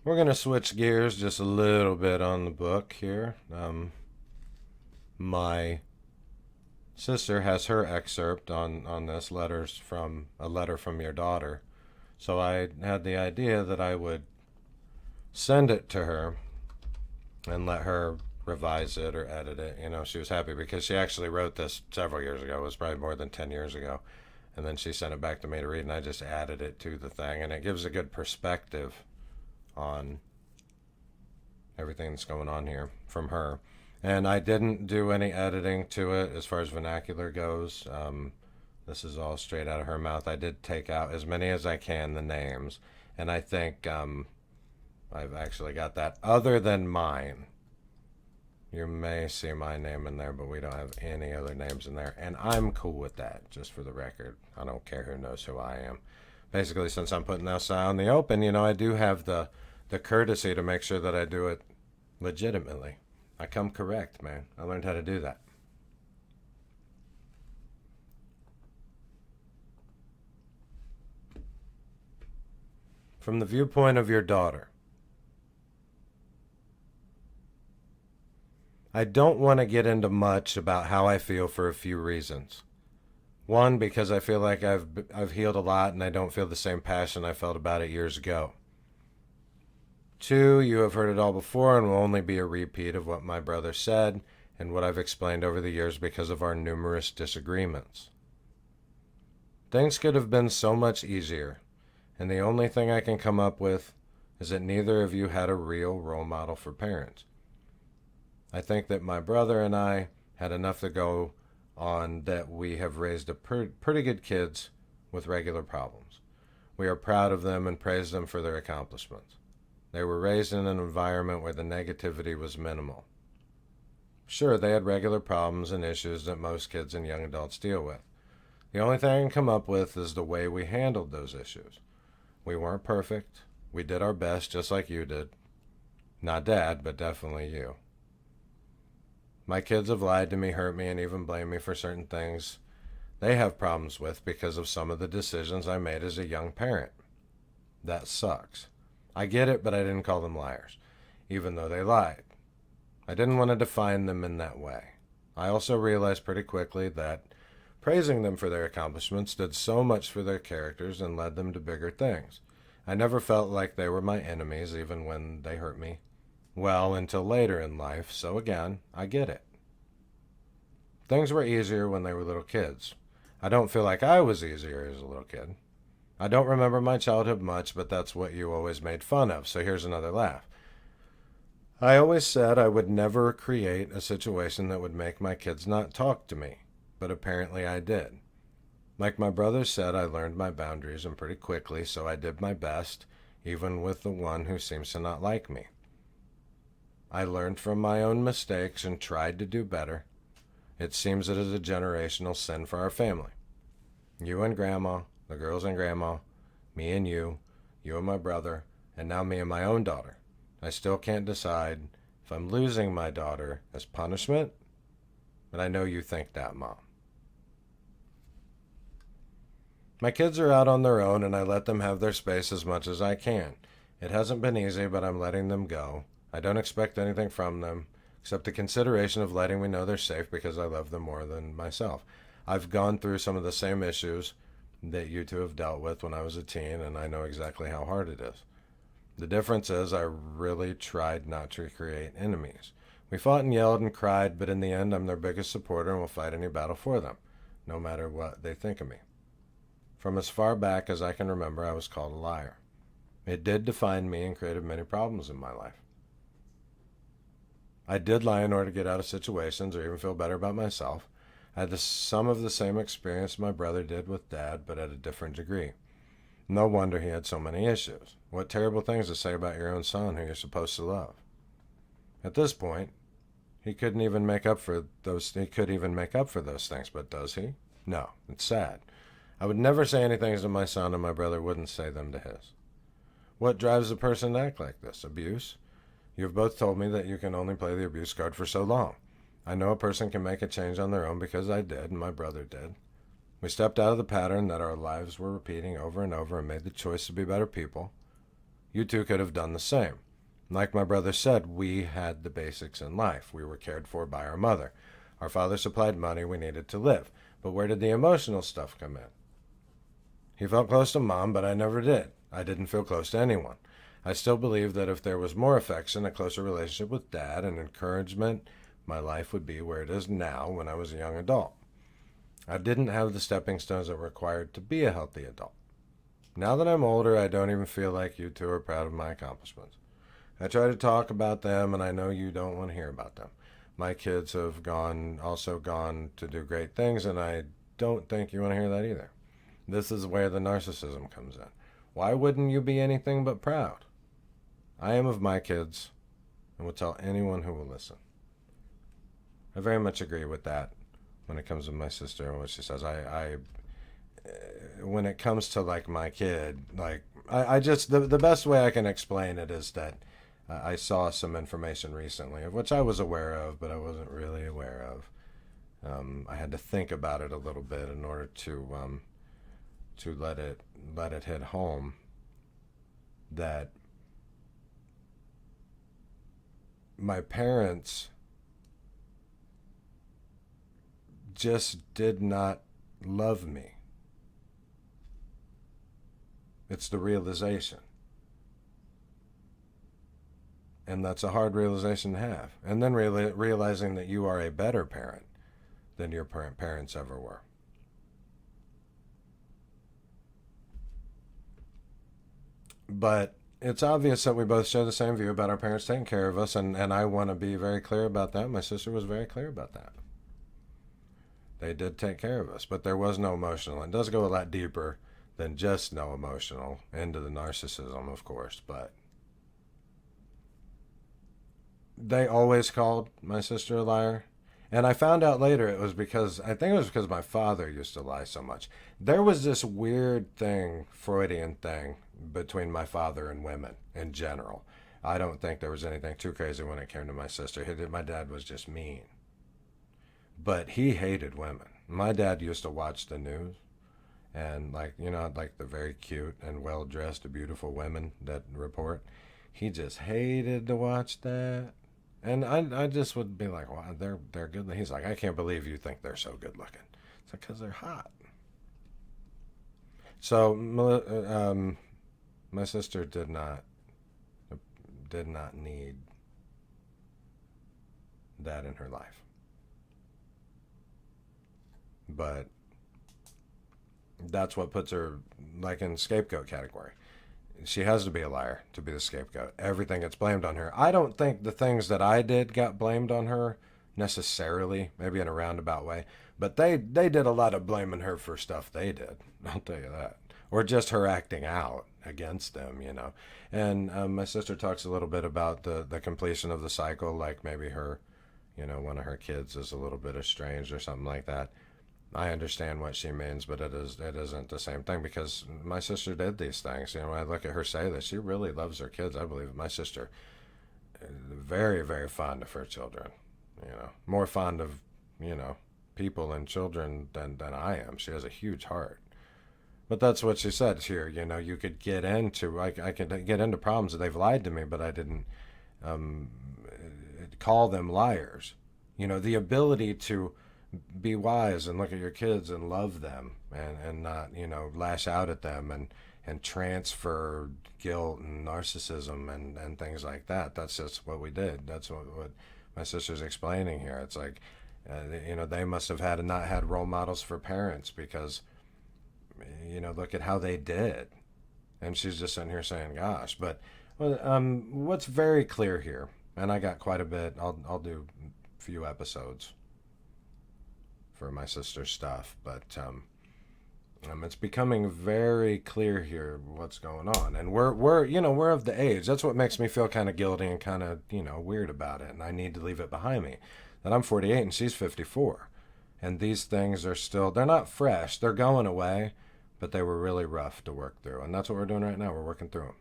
We're going to switch gears just a little bit on the book here. My sister has her excerpt on this letters from a letter from your daughter. So I had the idea that I would send it to her and let her revise it or edit it. You know, she was happy because she actually wrote this several years ago. It was probably more than 10 years ago. And then she sent it back to me to read, and I just added it to the thing. And it gives a good perspective on everything that's going on here from her. And I didn't do any editing to it as far as vernacular goes. This is all straight out of her mouth. I did take out as many as I can, the names. And I think I've actually got that. Other than mine, you may see my name in there, but we don't have any other names in there. And I'm cool with that, just for the record. I don't care who knows who I am. Basically, since I'm putting this out in the open, I do have the courtesy to make sure that I do it legitimately. I come correct, man. I learned how to do that. From the viewpoint of your daughter, I don't want to get into much about how I feel for a few reasons. One, because I feel like I've healed a lot and I don't feel the same passion I felt about it years ago. Two, you have heard it all before and will only be a repeat of what my brother said and what I've explained over the years because of our numerous disagreements. Things could have been so much easier, and the only thing I can come up with is that neither of you had a real role model for parents. I think that my brother and I had enough to go on that we have raised pretty good kids with regular problems. We are proud of them and praise them for their accomplishments. They were raised in an environment where the negativity was minimal. Sure, they had regular problems and issues that most kids and young adults deal with. The only thing I can come up with is the way we handled those issues. We weren't perfect. We did our best just like you did. Not Dad, but definitely you. My kids have lied to me, hurt me, and even blamed me for certain things they have problems with because of some of the decisions I made as a young parent. That sucks. I get it, but I didn't call them liars, even though they lied. I didn't want to define them in that way. I also realized pretty quickly that praising them for their accomplishments did so much for their characters and led them to bigger things. I never felt like they were my enemies, even when they hurt me. Well, until later in life, so again, I get it. Things were easier when they were little kids. I don't feel like I was easier as a little kid. I don't remember my childhood much, but that's what you always made fun of, so here's another laugh. I always said I would never create a situation that would make my kids not talk to me, but apparently I did. Like my brother said, I learned my boundaries and pretty quickly, so I did my best, even with the one who seems to not like me. I learned from my own mistakes and tried to do better. It seems it is a generational sin for our family. You and Grandma, the girls and Grandma, me and you and my brother, and now me and my own daughter. I still can't decide if I'm losing my daughter as punishment, but I know you think that, Mom. My kids are out on their own, and I let them have their space as much as I can. It hasn't been easy, but I'm letting them go. I don't expect anything from them, except the consideration of letting me know they're safe because I love them more than myself. I've gone through some of the same issues that you two have dealt with when I was a teen, and I know exactly how hard it is. The difference is I really tried not to create enemies. We fought and yelled and cried, but in the end, I'm their biggest supporter and will fight any battle for them, no matter what they think of me. From as far back as I can remember, I was called a liar. It did define me and created many problems in my life. I did lie in order to get out of situations or even feel better about myself. I had some of the same experience my brother did with Dad, but at a different degree. No wonder he had so many issues. What terrible things to say about your own son who you're supposed to love. At this point, he couldn't even make up for those things, but does he? No, it's sad. I would never say anything to my son, and my brother wouldn't say them to his. What drives a person to act like this? Abuse? You have both told me that you can only play the abuse card for so long. I know a person can make a change on their own because I did, and my brother did. We stepped out of the pattern that our lives were repeating over and over and made the choice to be better people. You two could have done the same. Like my brother said, we had the basics in life. We were cared for by our mother. Our father supplied money we needed to live. But where did the emotional stuff come in? He felt close to Mom, but I never did. I didn't feel close to anyone. I still believe that if there was more affection, a closer relationship with Dad, and encouragement, my life would be where it is now when I was a young adult. I didn't have the stepping stones that were required to be a healthy adult. Now that I'm older, I don't even feel like you two are proud of my accomplishments. I try to talk about them, and I know you don't want to hear about them. My kids have also gone to do great things, and I don't think you want to hear that either. This is where the narcissism comes in. Why wouldn't you be anything but proud? I am of my kids, and will tell anyone who will listen. I very much agree with that when it comes to my sister and what she says. When it comes to like my kid, like I just the best way I can explain it is that I saw some information recently of which I was aware of, but I wasn't really aware of. I had to think about it a little bit in order to let it hit home that my parents just did not love me. It's the realization. And that's a hard realization to have. And then realizing that you are a better parent than your parents ever were. But it's obvious that we both share the same view about our parents taking care of us, and I want to be very clear about that. My sister was very clear about that. They did take care of us, but there was no emotional. It does go a lot deeper than just no emotional into the narcissism, of course, but they always called my sister a liar. And I found out later I think it was because my father used to lie so much. There was this weird thing, Freudian thing, between my father and women in general. I don't think there was anything too crazy when it came to my sister. My dad was just mean. But he hated women. My dad used to watch the news and like the very cute and well-dressed, beautiful women that report. He just hated to watch that. And I just would be like, wow, they're good. He's like, I can't believe you think they're so good looking. It's like, because they're hot. So my sister did not need that in her life. But that's what puts her like in scapegoat category. She has to be a liar to be the scapegoat. Everything gets blamed on her. I don't think the things that I did got blamed on her necessarily, maybe in a roundabout way, but they did a lot of blaming her for stuff they did. I'll tell you that. Or just her acting out against them, And my sister talks a little bit about the completion of the cycle, like maybe her, one of her kids is a little bit estranged or something like that. I understand what she means, but it isn't the same thing because my sister did these things. When I look at her say this, she really loves her kids. I believe my sister is very, very fond of her children. More fond of, people and children than I am. She has a huge heart. But that's what she said here. You could get into, I could get into problems that they've lied to me, but I didn't call them liars. The ability to be wise and look at your kids and love them and not, lash out at them and transfer guilt and narcissism and things like that. That's just what we did. That's what my sister's explaining here. It's like, they must have not had role models for parents because, look at how they did. And she's just sitting here saying, gosh. But what's very clear here, and I got quite a bit, I'll do a few episodes for my sister's stuff, but it's becoming very clear here what's going on, and we're of the age. That's what makes me feel kind of guilty and kind of weird about it, and I need to leave it behind me. That I'm 48 and she's 54, and these things they're not fresh, they're going away, but they were really rough to work through, and that's what we're doing right now. We're working through them.